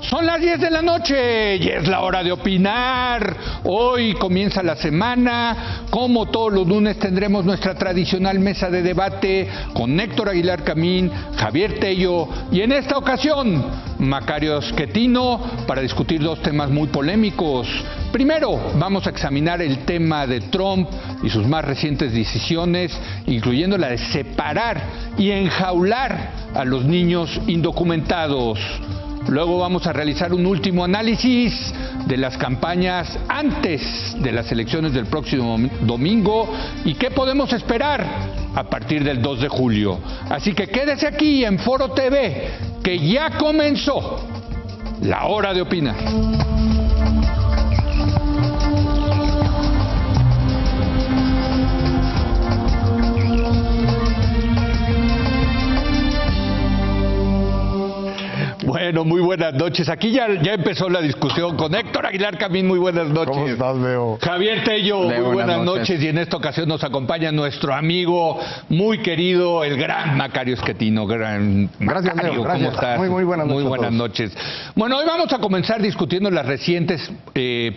Son las 10 de la noche y es la hora de opinar. Hoy comienza la semana. Como todos los lunes tendremos nuestra tradicional mesa de debate con Héctor Aguilar Camín, Javier Tello y en esta ocasión Macario Schettino para discutir dos temas muy polémicos. Primero, vamos a examinar el tema de Trump y sus más recientes decisiones, incluyendo la de separar y enjaular a los niños indocumentados. Luego vamos a realizar un último análisis de las campañas antes de las elecciones del próximo domingo y qué podemos esperar a partir del 2 de julio. Así que quédese aquí en Foro TV, que ya comenzó la hora de opinar. Bueno, muy buenas noches. Aquí ya empezó la discusión con Héctor Aguilar Camín. Muy buenas noches. ¿Cómo estás, Leo? Javier Tello, Leo, muy buenas noches. Y en esta ocasión nos acompaña nuestro amigo muy querido, el gran Macario Schettino. Gracias, Macario, Leo. Gracias. ¿Cómo estás? Muy buenas noches. Muy buenas noches. Bueno, hoy vamos a comenzar discutiendo las recientes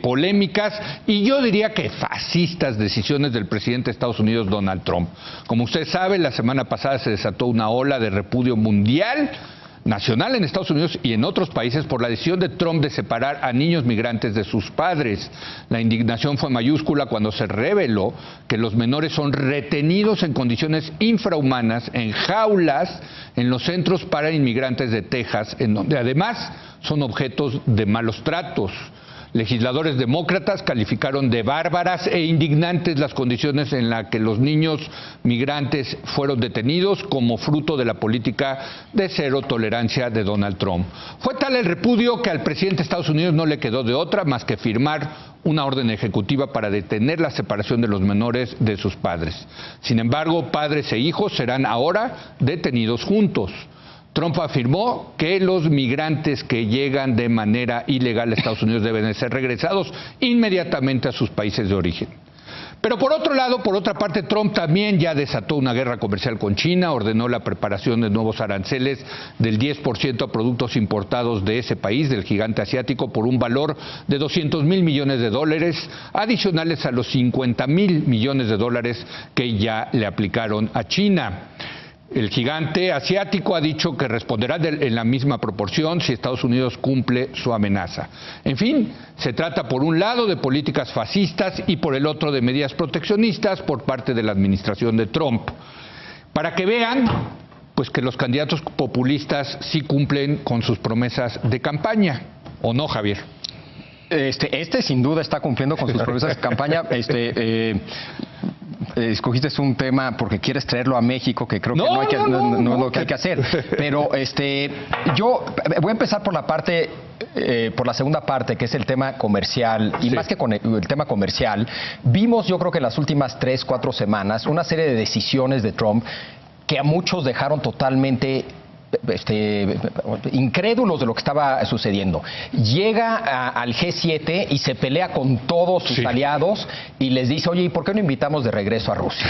polémicas y yo diría que fascistas decisiones del presidente de Estados Unidos, Donald Trump. Como usted sabe, la semana pasada se desató una ola de repudio mundial nacional en Estados Unidos y en otros países por la decisión de Trump de separar a niños migrantes de sus padres. La indignación fue mayúscula cuando se reveló que los menores son retenidos en condiciones infrahumanas, en jaulas, en los centros para inmigrantes de Texas, en donde además son objetos de malos tratos. Legisladores demócratas calificaron de bárbaras e indignantes las condiciones en las que los niños migrantes fueron detenidos como fruto de la política de cero tolerancia de Donald Trump. Fue tal el repudio que al presidente de Estados Unidos no le quedó de otra más que firmar una orden ejecutiva para detener la separación de los menores de sus padres. Sin embargo, padres e hijos serán ahora detenidos juntos. Trump afirmó que los migrantes que llegan de manera ilegal a Estados Unidos deben de ser regresados inmediatamente a sus países de origen. Pero por otro lado, por otra parte, Trump también ya desató una guerra comercial con China, ordenó la preparación de nuevos aranceles del 10% a productos importados de ese país, del gigante asiático, por un valor de $200,000 millones, adicionales a los $50,000 millones que ya le aplicaron a China. El gigante asiático ha dicho que responderá en la misma proporción si Estados Unidos cumple su amenaza. En fin, se trata por un lado de políticas fascistas y por el otro de medidas proteccionistas por parte de la administración de Trump. Para que vean, pues que los candidatos populistas sí cumplen con sus promesas de campaña, ¿o no, Javier? Este sin duda está cumpliendo con sus promesas de campaña. Escogiste un tema porque quieres traerlo a México, que creo que no es lo que hay que hacer. Pero yo voy a empezar por la segunda parte, que es el tema comercial. Y más que con el tema comercial, vimos, yo creo que en las últimas 3-4 semanas, una serie de decisiones de Trump que a muchos dejaron totalmente incrédulos de lo que estaba sucediendo. Llega al G7 y se pelea con todos sus aliados y les dice, oye, ¿y por qué no invitamos de regreso a Rusia?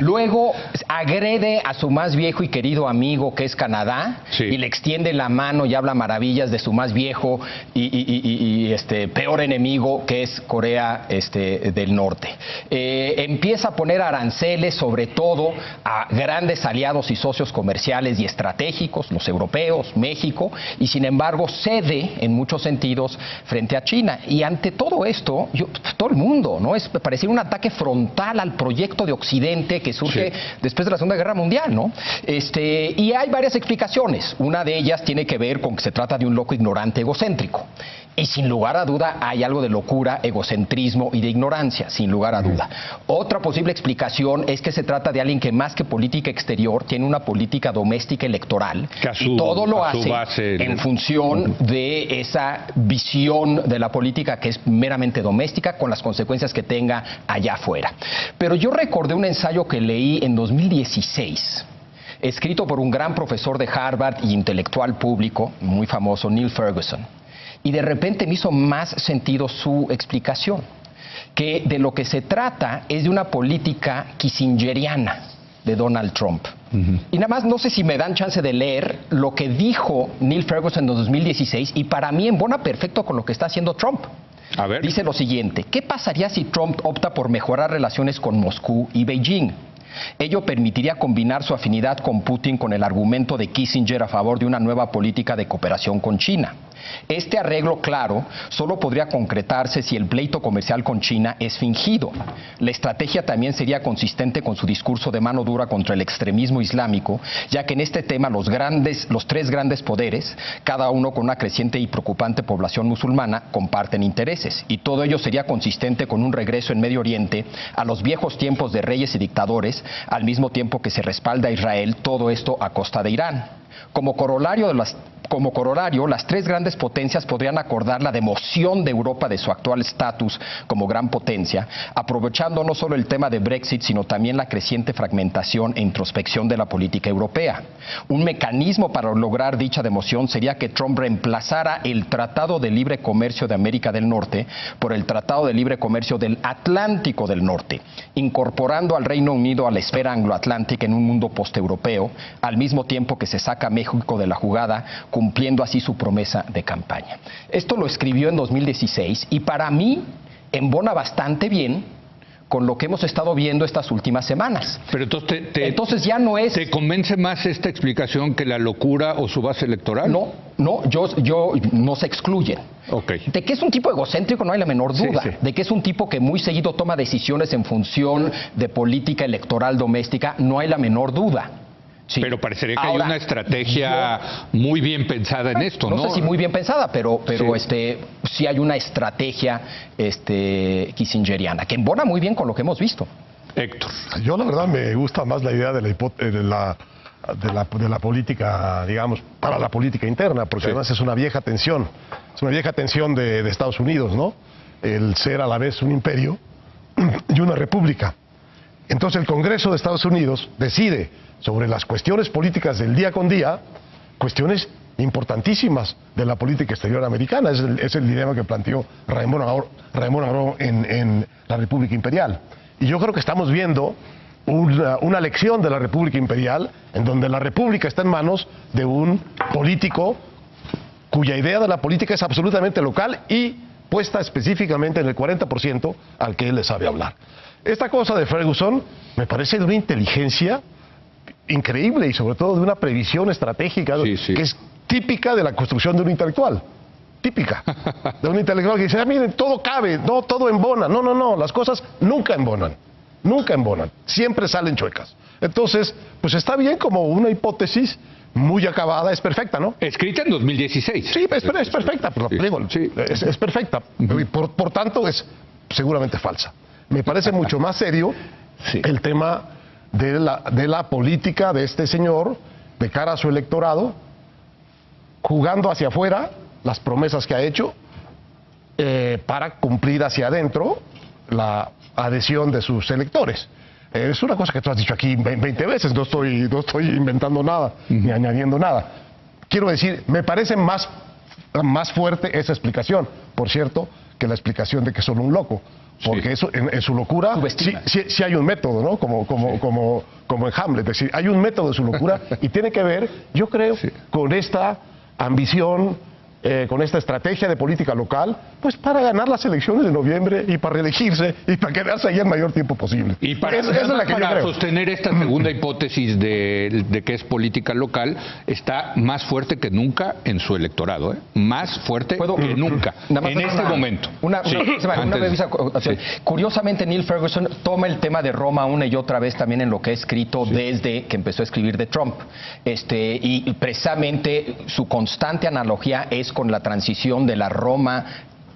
Luego agrede a su más viejo y querido amigo, que es Canadá, y le extiende la mano y habla maravillas de su más viejo y peor enemigo, que es Corea del Norte. Empieza a poner aranceles sobre todo a grandes aliados y socios comerciales y estratégicos, los europeos, México, y sin embargo cede en muchos sentidos frente a China. Y ante todo esto, todo el mundo, ¿no? Parecía un ataque frontal al proyecto de Occidente que surge después de la Segunda Guerra Mundial, ¿no? Y hay varias explicaciones. Una de ellas tiene que ver con que se trata de un loco ignorante egocéntrico. Y sin lugar a duda hay algo de locura, egocentrismo y de ignorancia, sin lugar a duda. Otra posible explicación es que se trata de alguien que más que política exterior tiene una política doméstica electoral y todo lo hace en función de esa visión de la política que es meramente doméstica, con las consecuencias que tenga allá afuera. Pero yo recordé un ensayo que leí en 2016, escrito por un gran profesor de Harvard y intelectual público muy famoso, Neil Ferguson. Y de repente me hizo más sentido su explicación, que de lo que se trata es de una política kissingeriana. de Donald Trump. Y nada más, no sé si me dan chance de leer lo que dijo Neil Ferguson en 2016 y para mí embona perfecto con lo que está haciendo Trump. A ver. Dice lo siguiente: ¿qué pasaría si Trump opta por mejorar relaciones con Moscú y Beijing? Ello permitiría combinar su afinidad con Putin con el argumento de Kissinger a favor de una nueva política de cooperación con China. Este arreglo, claro, solo podría concretarse si el pleito comercial con China es fingido. La estrategia también sería consistente con su discurso de mano dura contra el extremismo islámico, ya que en este tema los tres grandes poderes, cada uno con una creciente y preocupante población musulmana, comparten intereses. Y todo ello sería consistente con un regreso en Medio Oriente a los viejos tiempos de reyes y dictadores, al mismo tiempo que se respalda a Israel, todo esto a costa de Irán. Como corolario, las tres grandes potencias podrían acordar la democión de Europa de su actual estatus como gran potencia, aprovechando no solo el tema de Brexit, sino también la creciente fragmentación e introspección de la política europea. Un mecanismo para lograr dicha democión sería que Trump reemplazara el Tratado de Libre Comercio de América del Norte por el Tratado de Libre Comercio del Atlántico del Norte, incorporando al Reino Unido a la esfera angloatlántica en un mundo posteuropeo, al mismo tiempo que se saca a México de la jugada, cumpliendo así su promesa de campaña. Esto lo escribió en 2016 y para mí embona bastante bien con lo que hemos estado viendo estas últimas semanas. Pero entonces ya no es... ¿Te convence más esta explicación que la locura o su base electoral? No, yo no se excluyen. Okay. De que es un tipo egocéntrico no hay la menor duda. Sí. De que es un tipo que muy seguido toma decisiones en función de política electoral doméstica, no hay la menor duda. Sí. Pero parecería que hay una estrategia muy bien pensada en esto, ¿no? No sé si muy bien pensada, pero sí hay una estrategia kissingeriana, que embona muy bien con lo que hemos visto. Héctor. Yo la verdad me gusta más la idea de la política, digamos, para la política interna, porque además es una vieja tensión. Es una vieja tensión de Estados Unidos, ¿no? El ser a la vez un imperio y una república. Entonces el Congreso de Estados Unidos decide sobre las cuestiones políticas del día con día, cuestiones importantísimas de la política exterior americana. Es el dilema que planteó Raymond Aron en la República Imperial. Y yo creo que estamos viendo una lección de la República Imperial, en donde la República está en manos de un político cuya idea de la política es absolutamente local y puesta específicamente en el 40% al que él le sabe hablar. Esta cosa de Ferguson me parece de una inteligencia increíble y sobre todo de una previsión estratégica que es típica de la construcción de un intelectual. Típica de un intelectual que dice, miren, todo cabe, no, todo embona. No, las cosas nunca embonan. Nunca embonan. Siempre salen chuecas. Entonces, pues está bien como una hipótesis muy acabada, es perfecta, ¿no? Escrita en 2016. Sí, es perfecta, pues, es perfecta. Por tanto, es seguramente falsa. Me parece mucho más serio el tema de la política de este señor de cara a su electorado, jugando hacia afuera las promesas que ha hecho para cumplir hacia adentro la adhesión de sus electores. Es una cosa que tú has dicho aquí 20 veces, no estoy inventando nada ni añadiendo nada. Quiero decir, me parece más fuerte esa explicación, por cierto, que la explicación de que es solo un loco. Porque eso, en su locura sí hay un método, ¿no? Como en Hamlet, es decir, hay un método de su locura y tiene que ver, yo creo, con esta ambición, con esta estrategia de política local, pues para ganar las elecciones de noviembre y para reelegirse y para quedarse ahí el mayor tiempo posible. Y para sostener esta segunda hipótesis de que es política local, está más fuerte que nunca en su electorado, ¿eh? Más fuerte que nunca, en este momento. Una breve acotación. Curiosamente, Neil Ferguson toma el tema de Roma una y otra vez también en lo que ha escrito desde que empezó a escribir de Trump. Y precisamente su constante analogía es con la transición de la Roma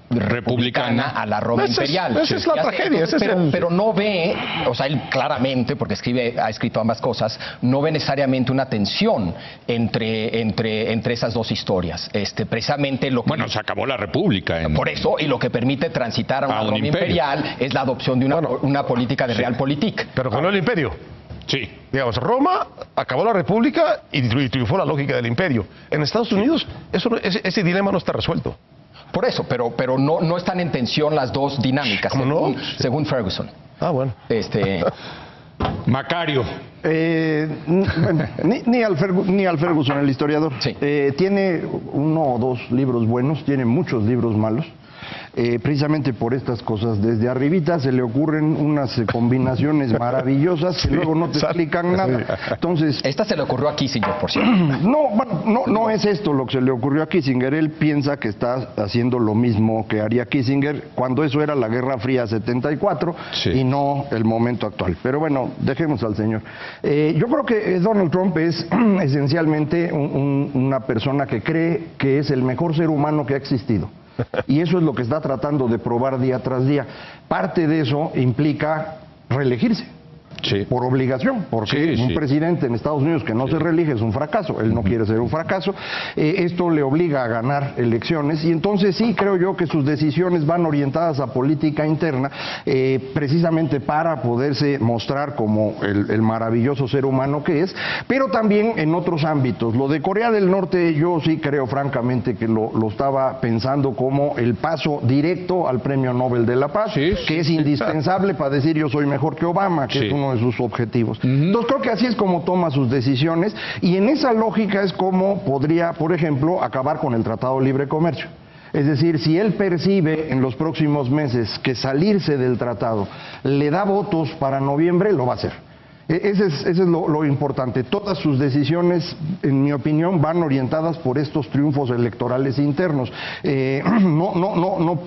republicana a la Roma imperial. Esa es la tragedia. Pero no ve, o sea, él claramente, porque ha escrito ambas cosas, no ve necesariamente una tensión entre esas dos historias. Precisamente lo que... Bueno, se acabó la República. Por eso, y lo que permite transitar a una Roma imperial es la adopción de una política de realpolitik. Pero con el imperio. Sí. Digamos, Roma acabó la República y triunfó la lógica del imperio. En Estados Unidos ese dilema no está resuelto. Por eso, pero no están en tensión las dos dinámicas, según Ferguson. Ah, bueno. Macario. Ni al Ferguson, el historiador. Sí. Tiene 1 o 2 libros buenos, tiene muchos libros malos. Precisamente por estas cosas, desde arribita se le ocurren unas combinaciones maravillosas que luego no te explican nada. Entonces, Esta se le ocurrió a Kissinger, por cierto. no es esto lo que se le ocurrió a Kissinger. Él piensa que está haciendo lo mismo que haría Kissinger cuando eso era la Guerra Fría 74 Sí. y no el momento actual. Pero bueno, dejemos al señor. Yo creo que Donald Trump es esencialmente una persona que cree que es el mejor ser humano que ha existido. Y eso es lo que está tratando de probar día tras día. Parte de eso implica reelegirse. Sí. Por obligación, porque Sí, un sí. presidente en Estados Unidos que no se reelige es un fracaso, él no quiere ser un fracaso, esto le obliga a ganar elecciones y entonces sí creo yo que sus decisiones van orientadas a política interna, precisamente para poderse mostrar como el maravilloso ser humano que es, pero también en otros ámbitos. Lo de Corea del Norte yo sí creo francamente que lo estaba pensando como el paso directo al Premio Nobel de la Paz, Sí, sí, que es indispensable para decir yo soy mejor que Obama, que Sí. es uno de sus objetivos. Entonces creo que así es como toma sus decisiones y en esa lógica es como podría, por ejemplo, acabar con el Tratado de Libre Comercio. Es decir, si él percibe en los próximos meses que salirse del tratado le da votos para noviembre, lo va a hacer. Ese es lo importante. Todas sus decisiones, en mi opinión, van orientadas por estos triunfos electorales internos.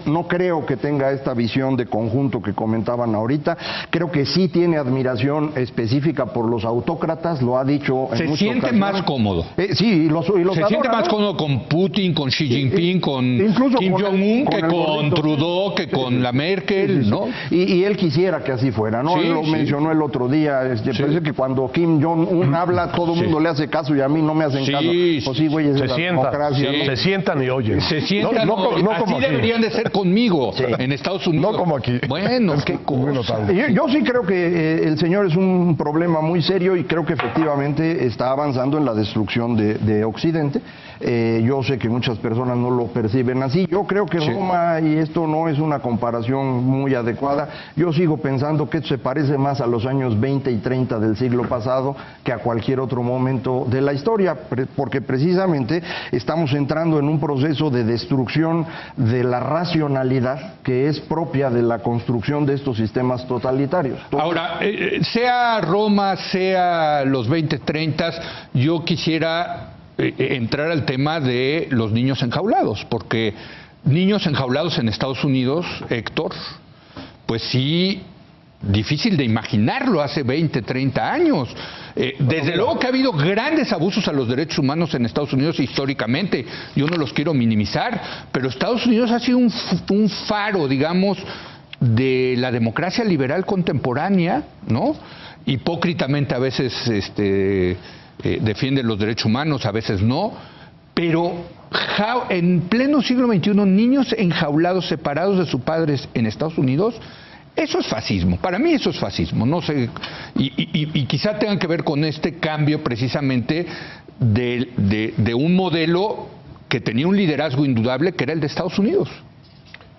No creo que tenga esta visión de conjunto que comentaban ahorita. Creo que sí tiene admiración específica por los autócratas, lo ha dicho en Se muchas siente ocasiones. más cómodo. Sí, y los Se adora, siente más ¿no? cómodo con Putin, con Xi Jinping, con incluso Kim con el- Jong-un, con que el con gordito. Trudeau, que con la Merkel, Sí, sí, sí. ¿no? Y él quisiera que así fuera, ¿no? Sí, Él lo sí. mencionó el otro día, parece que cuando Kim Jong-un habla, todo el mundo le hace caso y a mí no me hacen Sí, caso. Pues sí, güey, es Se la sientan, democracia, ¿no? se sientan y oyen. Se sientan, no así como aquí. deberían de ser conmigo en Estados Unidos. No como aquí. Bueno, Es qué muy cosa. notable. Yo sí creo que el señor es un problema muy serio y creo que efectivamente está avanzando en la destrucción de Occidente. Yo sé que muchas personas no lo perciben así. Yo creo que Sí. Roma, y esto no es una comparación muy adecuada, yo sigo pensando que esto se parece más a los años 20 y 30 del siglo pasado que a cualquier otro momento de la historia, porque precisamente estamos entrando en un proceso de destrucción de la racionalidad que es propia de la construcción de estos sistemas totalitarios. Ahora, sea Roma, sea los 2030, yo quisiera entrar al tema de los niños enjaulados, porque niños enjaulados en Estados Unidos, Héctor, pues sí, difícil de imaginarlo hace 20, 30 años. Desde luego que ha habido grandes abusos a los derechos humanos en Estados Unidos históricamente, yo no los quiero minimizar, pero Estados Unidos ha sido un faro, digamos, de la democracia liberal contemporánea, ¿no? Hipócritamente a veces defiende los derechos humanos, a veces no, pero en pleno siglo XXI, niños enjaulados, separados de sus padres en Estados Unidos, eso es fascismo. Para mí eso es fascismo. No sé, y quizá tenga que ver con este cambio precisamente de un modelo que tenía un liderazgo indudable, que era el de Estados Unidos.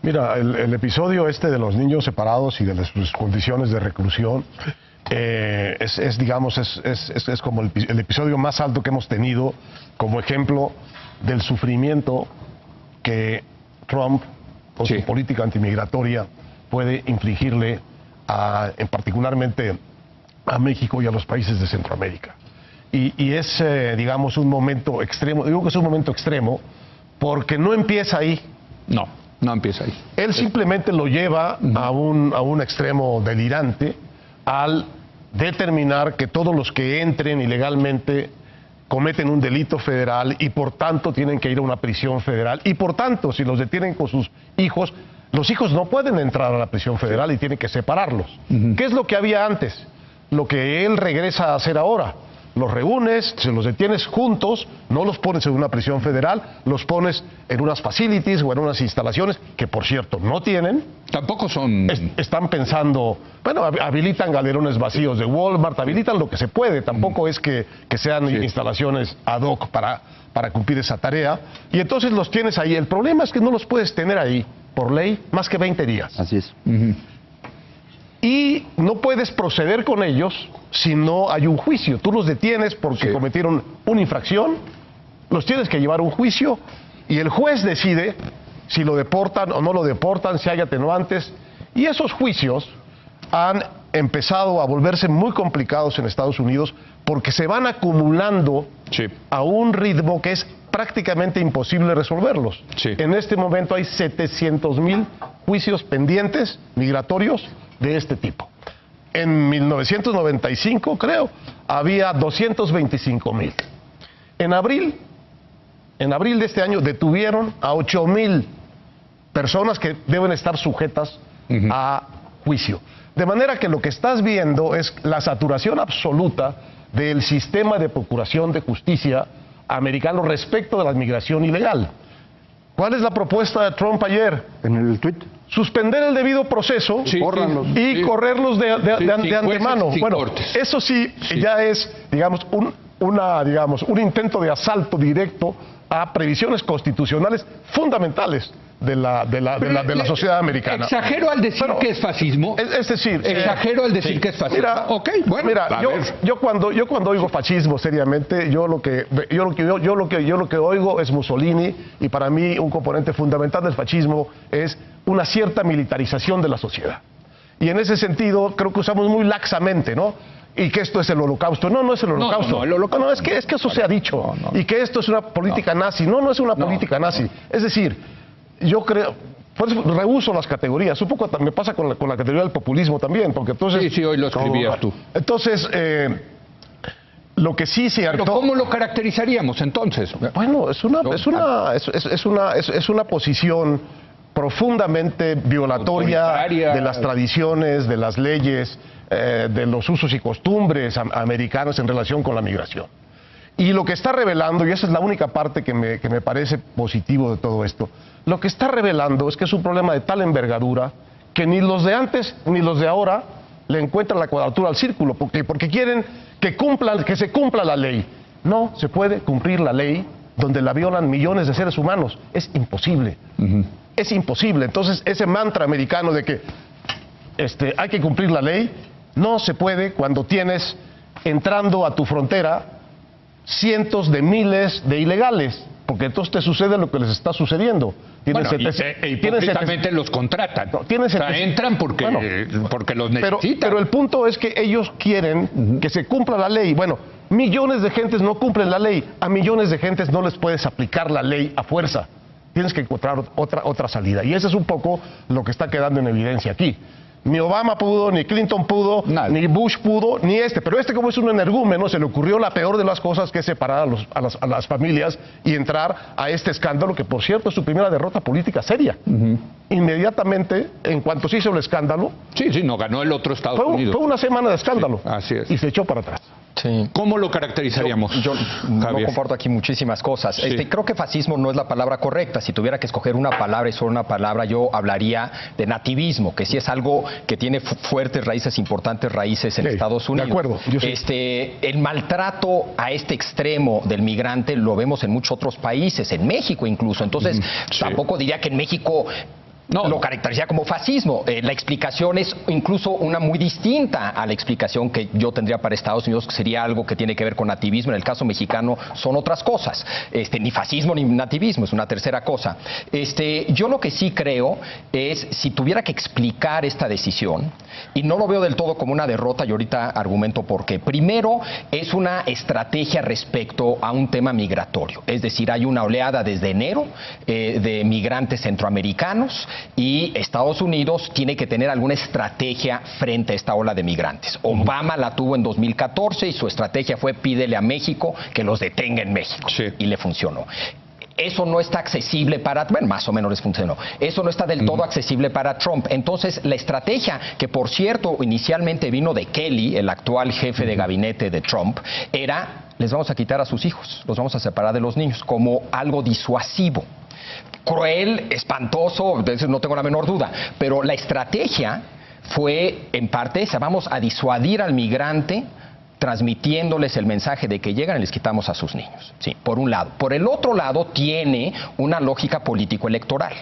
Mira, el episodio este de los niños separados y de sus condiciones de reclusión es como el episodio más alto que hemos tenido como ejemplo del sufrimiento que Trump, con Sí. su política antimigratoria, puede infligirle particularmente a México y a los países de Centroamérica. Y es, digamos, un momento extremo. Digo que es un momento extremo porque no empieza ahí. No empieza ahí. Él simplemente lo lleva a un extremo delirante al determinar que todos los que entren ilegalmente cometen un delito federal y por tanto tienen que ir a una prisión federal y por tanto si los detienen con sus hijos, los hijos no pueden entrar a la prisión federal y tienen que separarlos. ¿Qué es lo que había antes? Lo que él regresa a hacer ahora. Los reúnes, se los detienes juntos, no los pones en una prisión federal, los pones en unas facilities o en unas instalaciones que, por cierto, no tienen. Tampoco son... Están pensando, bueno, habilitan galerones vacíos de Walmart, habilitan lo que se puede, tampoco es que sean instalaciones ad hoc para cumplir esa tarea. Y entonces los tienes ahí. El problema es que no los puedes tener ahí, por ley, más que 20 días. Así es. y no puedes proceder con ellos si no hay un juicio. Tú los detienes porque cometieron una infracción, los tienes que llevar a un juicio y el juez decide si lo deportan o no lo deportan, si hay atenuantes. Y esos juicios han empezado a volverse muy complicados en Estados Unidos porque se van acumulando a un ritmo que es prácticamente imposible resolverlos. En este momento hay 700,000 juicios pendientes migratorios de este tipo. En 1995, creo, había 225,000. En abril de este año detuvieron a 8,000 personas que deben estar sujetas a juicio. De manera que lo que estás viendo es la saturación absoluta del sistema de procuración de justicia americano respecto de la migración ilegal. ¿Cuál es la propuesta de Trump ayer? En el tuit. Suspender el debido proceso y correrlos de antemano. Bueno, eso sí ya es, digamos, un intento de asalto directo a previsiones constitucionales fundamentales de la sociedad americana. ¿Exagero al decir que es fascismo? Es decir, exagero al decir que es fascismo. Mira, bueno, yo cuando oigo fascismo seriamente, yo lo que oigo es Mussolini, y para mí un componente fundamental del fascismo es una cierta militarización de la sociedad. Y en ese sentido creo que usamos muy laxamente, ¿no? Y que esto es el holocausto. No, no es el holocausto. No, es que eso se ha dicho. Y que esto es una política nazi. No es una política nazi. Es decir, yo creo, por eso rehuso las categorías. Un poco me pasa con la categoría del populismo también, porque entonces... Sí, hoy lo escribías tú. Entonces, lo que sí es cierto... ¿Pero cómo lo caracterizaríamos entonces? Bueno, es una posición profundamente violatoria de las tradiciones, de las leyes, de los usos y costumbres americanos en relación con la migración. Y lo que está revelando, y esa es la única parte que me parece positivo de todo esto, lo que está revelando es que es un problema de tal envergadura que ni los de antes ni los de ahora le encuentran la cuadratura al círculo, porque quieren que se cumpla la ley. No se puede cumplir la ley donde la violan millones de seres humanos. Es imposible. Es imposible. Entonces, ese mantra americano de que hay que cumplir la ley, no se puede cuando tienes entrando a tu frontera cientos de miles de ilegales, porque entonces te sucede lo que les está sucediendo. Hipócritamente los contratan. Entran porque los necesitan. Pero el punto es que ellos quieren que se cumpla la ley. Bueno, millones de gentes no cumplen la ley. A millones de gentes no les puedes aplicar la ley a fuerza. Tienes que encontrar otra salida. Y eso es un poco lo que está quedando en evidencia aquí. Ni Obama pudo, ni Clinton pudo, ni Bush pudo, ni pero como es un energúmeno, se le ocurrió la peor de las cosas, que es separar a las familias y entrar a este escándalo, que por cierto es su primera derrota política seria. Inmediatamente, en cuanto se hizo el escándalo... no ganó el otro Estados Unidos. Fue una semana de escándalo. Así es. Y se echó para atrás. Sí. ¿Cómo lo caracterizaríamos? Yo no comparto aquí muchísimas cosas. Creo que fascismo no es la palabra correcta. Si tuviera que escoger una palabra y solo una palabra, yo hablaría de nativismo, que sí es algo que tiene fuertes raíces, importantes raíces en Estados Unidos. De acuerdo. El maltrato a este extremo del migrante lo vemos en muchos otros países, en México incluso. Entonces, tampoco diría que en México... lo caracterizaría como fascismo. La explicación es incluso una muy distinta a la explicación que yo tendría para Estados Unidos, que sería algo que tiene que ver con nativismo. En el caso mexicano son otras cosas. Ni fascismo ni nativismo, es una tercera cosa. Yo lo que sí creo es, si tuviera que explicar esta decisión, y no lo veo del todo como una derrota, y ahorita argumento por qué. Primero, es una estrategia respecto a un tema migratorio. Es decir, hay una oleada desde enero de migrantes centroamericanos, y Estados Unidos tiene que tener alguna estrategia frente a esta ola de migrantes. Obama la tuvo en 2014 y su estrategia fue: pídele a México que los detenga en México. Y le funcionó. Eso no está accesible para... Bueno, más o menos les funcionó. Eso no está del todo accesible para Trump. Entonces, la estrategia, que por cierto inicialmente vino de Kelly, el actual jefe de gabinete de Trump, era: les vamos a quitar a sus hijos, los vamos a separar de los niños, como algo disuasivo. Cruel, espantoso, de eso no tengo la menor duda. Pero la estrategia fue, en parte esa: vamos a disuadir al migrante transmitiéndoles el mensaje de que llegan y les quitamos a sus niños. Sí, por un lado. Por el otro lado, tiene una lógica político-electoral.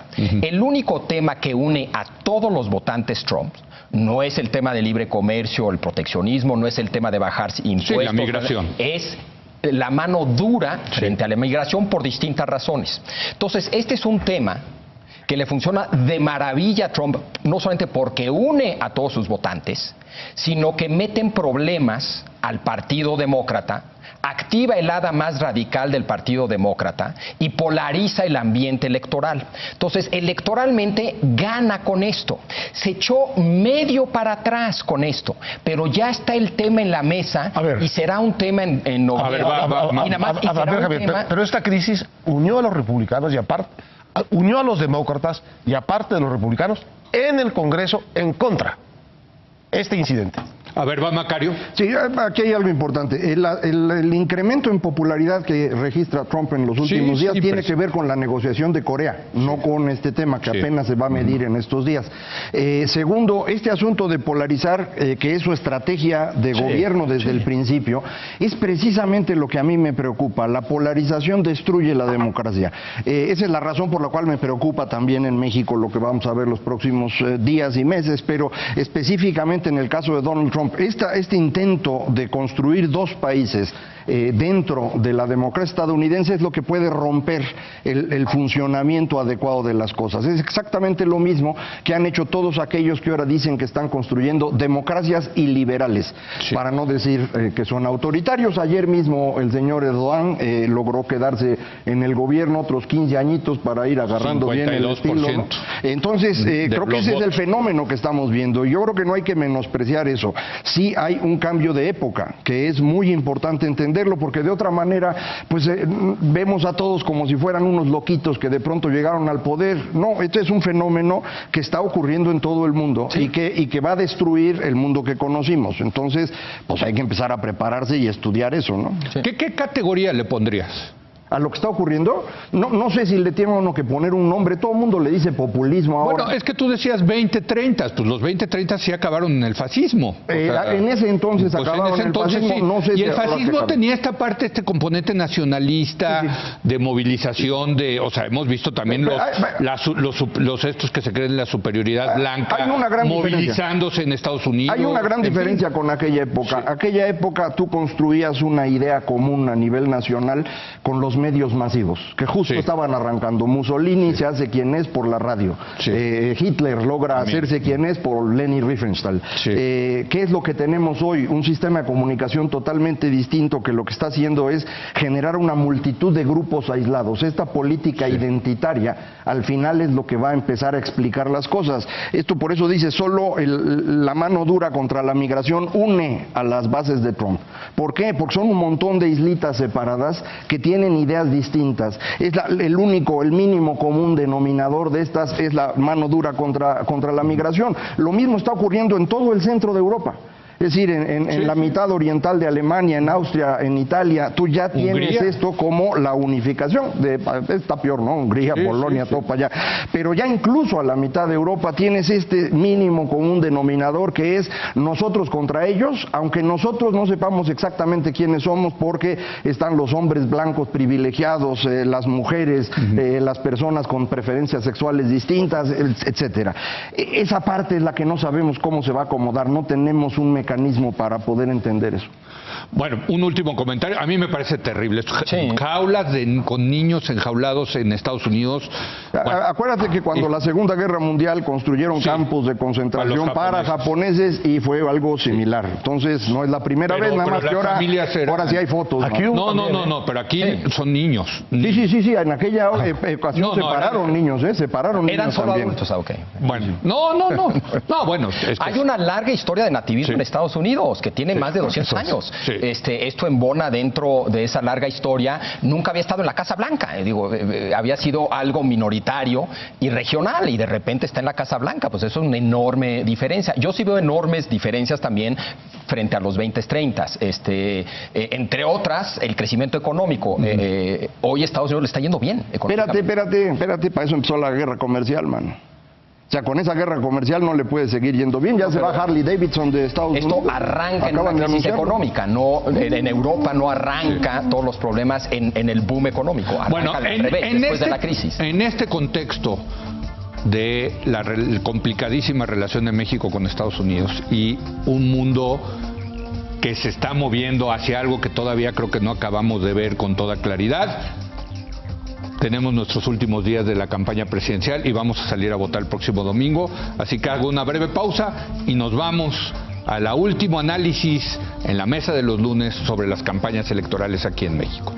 El único tema que une a todos los votantes Trump no es el tema de libre comercio, el proteccionismo, no es el tema de bajar impuestos. Sí, la migración. Es la mano dura frente a la migración por distintas razones. Entonces, este es un tema que le funciona de maravilla a Trump, no solamente porque une a todos sus votantes, sino que mete en problemas al Partido Demócrata, activa el ala más radical del Partido Demócrata y polariza el ambiente electoral. Entonces, electoralmente gana con esto. Se echó medio para atrás con esto, pero ya está el tema en la mesa y será un tema en noviembre. Pero esta crisis unió a los republicanos y aparte unió a los demócratas y aparte de los republicanos en el Congreso en contra este incidente. A ver, va Macario. Sí, aquí hay algo importante. El incremento en popularidad que registra Trump en los últimos días tiene que ver con la negociación de Corea, no con este tema que apenas se va a medir en estos días. Segundo, este asunto de polarizar, que es su estrategia de gobierno desde el principio, es precisamente lo que a mí me preocupa. La polarización destruye la democracia. Esa es la razón por la cual me preocupa también en México lo que vamos a ver los próximos días y meses, pero específicamente en el caso de Donald Trump, este intento de construir dos países dentro de la democracia estadounidense es lo que puede romper el funcionamiento adecuado de las cosas. Es exactamente lo mismo que han hecho todos aquellos que ahora dicen que están construyendo democracias iliberales, para no decir que son autoritarios. Ayer mismo el señor Erdogan logró quedarse en el gobierno otros 15 añitos para ir agarrando bien el estilo, ¿no? Entonces, creo que ese es el fenómeno que estamos viendo. Yo creo que no hay que menospreciar eso. Sí hay un cambio de época, que es muy importante entenderlo, porque de otra manera, pues vemos a todos como si fueran unos loquitos que de pronto llegaron al poder. No, este es un fenómeno que está ocurriendo en todo el mundo y que va a destruir el mundo que conocimos. Entonces, pues hay que empezar a prepararse y estudiar eso, ¿no? ¿Qué categoría le pondrías a lo que está ocurriendo? No sé si le tiene uno que poner un nombre. Todo el mundo le dice populismo ahora. Bueno, es que tú decías 2030, pues los 2030 sí acabaron en el fascismo. En ese entonces acabaron en el fascismo. Sí. No sé y el fascismo tenía esta parte, este componente nacionalista, de movilización, o sea, hemos visto también los estos que se creen la superioridad blanca movilizándose en Estados Unidos. Hay una gran diferencia con aquella época. Aquella época tú construías una idea común a nivel nacional con los medios masivos, que justo estaban arrancando. Mussolini se hace quien es por la radio. Hitler logra hacerse quien es por Leni Riefenstahl. ¿Qué es lo que tenemos hoy? Un sistema de comunicación totalmente distinto, que lo que está haciendo es generar una multitud de grupos aislados. Esta política identitaria al final es lo que va a empezar a explicar las cosas. Esto por eso dice, solo la mano dura contra la migración une a las bases de Trump. ¿Por qué? Porque son un montón de islitas separadas que tienen ideas distintas. Es el mínimo común denominador de estas es la mano dura contra la migración. Lo mismo está ocurriendo en todo el centro de Europa. Es decir, en la mitad oriental de Alemania, en Austria, en Italia, tú ya tienes esto como la unificación. Está peor, ¿no? Hungría, Polonia, todo para allá. Pero ya incluso a la mitad de Europa tienes este mínimo común denominador, que es nosotros contra ellos, aunque nosotros no sepamos exactamente quiénes somos, porque están los hombres blancos privilegiados, las mujeres, las personas con preferencias sexuales distintas, etcétera. Esa parte es la que no sabemos cómo se va a acomodar. No tenemos un mecanismo para poder entender eso. Bueno, un último comentario. A mí me parece terrible. Jaulas con niños enjaulados en Estados Unidos. Bueno. Acuérdate que cuando la Segunda Guerra Mundial construyeron campos de concentración para japoneses y fue algo similar. Entonces, no es la primera vez, nada más que ahora sí hay fotos. Aquí no, pero aquí son niños. Sí, en aquella ocasión separaron niños, separaron niños. Eran solo también. adultos, ok. Bueno, no, bueno. Hay una larga historia de nativismo en Estados Unidos que tiene más de 200 años. Esto embona dentro de esa larga historia. Nunca había estado en la Casa Blanca, había sido algo minoritario y regional, y de repente está en la Casa Blanca. Pues eso es una enorme diferencia. Yo sí veo enormes diferencias también frente a los 2030, entre otras el crecimiento económico. Hoy Estados Unidos le está yendo bien económicamente. Espérate, para eso empezó la guerra comercial, mano. O sea, con esa guerra comercial no le puede seguir yendo bien. Ya se va Harley Davidson de Estados Unidos. Esto arranca en una crisis económica, no en Europa no arranca todos los problemas en el boom económico. Bueno, al revés, después de la crisis. En este contexto de la complicadísima relación de México con Estados Unidos y un mundo que se está moviendo hacia algo que todavía creo que no acabamos de ver con toda claridad, tenemos nuestros últimos días de la campaña presidencial y vamos a salir a votar el próximo domingo, así que hago una breve pausa y nos vamos a la último análisis en la mesa de los lunes sobre las campañas electorales aquí en México.